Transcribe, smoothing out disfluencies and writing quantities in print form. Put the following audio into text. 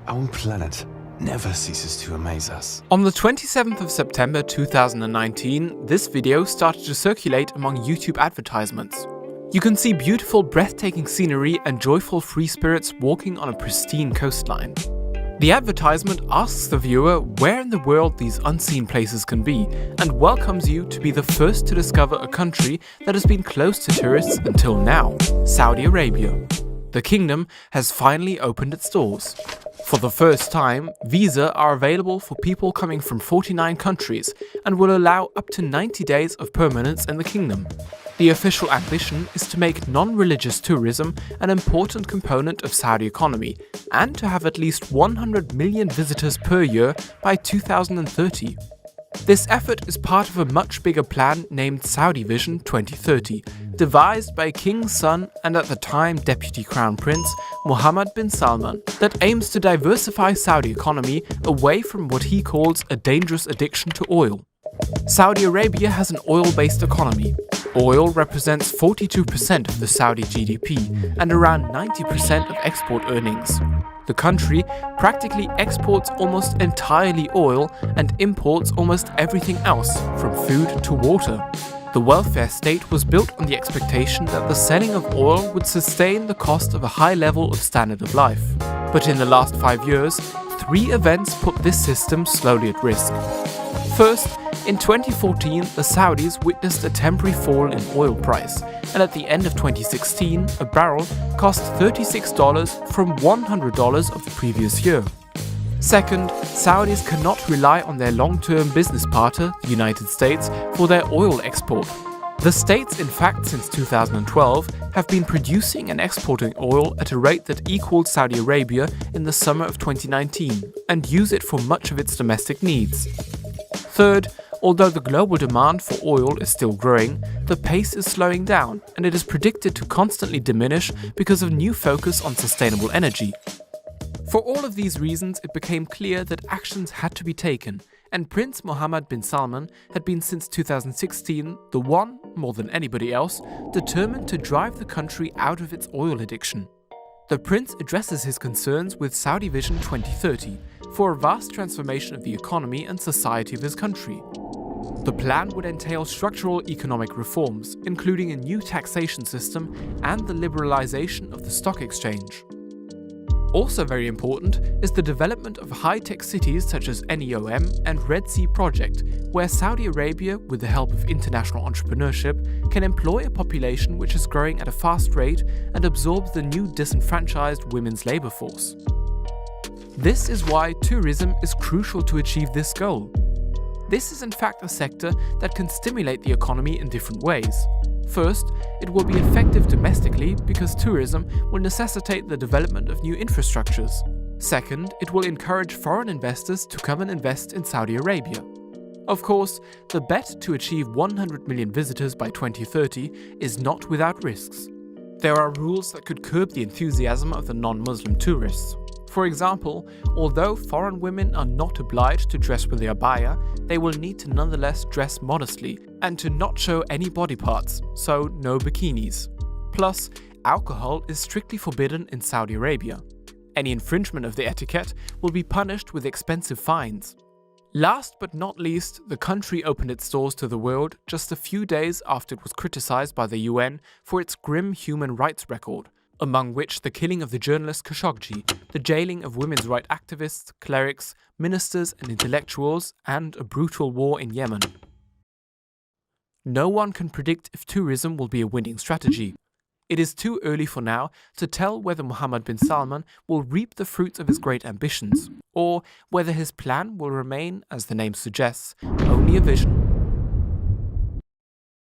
Our planet never ceases to amaze us. On the 27th of September 2019, this video started to circulate among YouTube advertisements. You can see beautiful, breathtaking scenery and joyful free spirits walking on a pristine coastline. The advertisement asks the viewer where in the world these unseen places can be, and welcomes you to be the first to discover a country that has been closed to tourists until now, Saudi Arabia. The kingdom has finally opened its doors. For the first time, visas are available for people coming from 49 countries and will allow up to 90 days of permanence in the kingdom. The official ambition is to make non-religious tourism an important component of Saudi economy and to have at least 100 million visitors per year by 2030. This effort is part of a much bigger plan named Saudi Vision 2030, devised by King's son and at the time Deputy Crown Prince Mohammed bin Salman, that aims to diversify Saudi economy away from what he calls a dangerous addiction to oil. Saudi Arabia has an oil-based economy. Oil represents 42% of the Saudi GDP and around 90% of export earnings. The country practically exports almost entirely oil and imports almost everything else, from food to water. The welfare state was built on the expectation that the selling of oil would sustain the cost of a high level of standard of life. But in the last 5 years, 3 events put this system slowly at risk. First, in 2014, the Saudis witnessed a temporary fall in oil price, and at the end of 2016, a barrel cost $36 from $100 of the previous year. Second, Saudis cannot rely on their long-term business partner, the United States, for their oil export. The states, in fact, since 2012, have been producing and exporting oil at a rate that equaled Saudi Arabia in the summer of 2019, and use it for much of its domestic needs. Third, although the global demand for oil is still growing, the pace is slowing down, and it is predicted to constantly diminish because of new focus on sustainable energy. For all of these reasons, it became clear that actions had to be taken, and Prince Mohammed bin Salman had been since 2016 the one, more than anybody else, determined to drive the country out of its oil addiction. The prince addresses his concerns with Saudi Vision 2030 for a vast transformation of the economy and society of his country. The plan would entail structural economic reforms, including a new taxation system and the liberalization of the stock exchange. Also very important is the development of high-tech cities such as NEOM and Red Sea Project, where Saudi Arabia, with the help of international entrepreneurship, can employ a population which is growing at a fast rate and absorbs the new disenfranchised women's labor force. This is why tourism is crucial to achieve this goal. This is in fact a sector that can stimulate the economy in different ways. First, it will be effective domestically because tourism will necessitate the development of new infrastructures. Second, it will encourage foreign investors to come and invest in Saudi Arabia. Of course, the bet to achieve 100 million visitors by 2030 is not without risks. There are rules that could curb the enthusiasm of the non-Muslim tourists. For example, although foreign women are not obliged to dress with the abaya, they will need to nonetheless dress modestly and to not show any body parts, so no bikinis. Plus, alcohol is strictly forbidden in Saudi Arabia. Any infringement of the etiquette will be punished with expensive fines. Last but not least, the country opened its doors to the world just a few days after it was criticized by the UN for its grim human rights record, among which the killing of the journalist Khashoggi, the jailing of women's rights activists, clerics, ministers and intellectuals, and a brutal war in Yemen. No one can predict if tourism will be a winning strategy. It is too early for now to tell whether Mohammed bin Salman will reap the fruits of his great ambitions, or whether his plan will remain, as the name suggests, only a vision.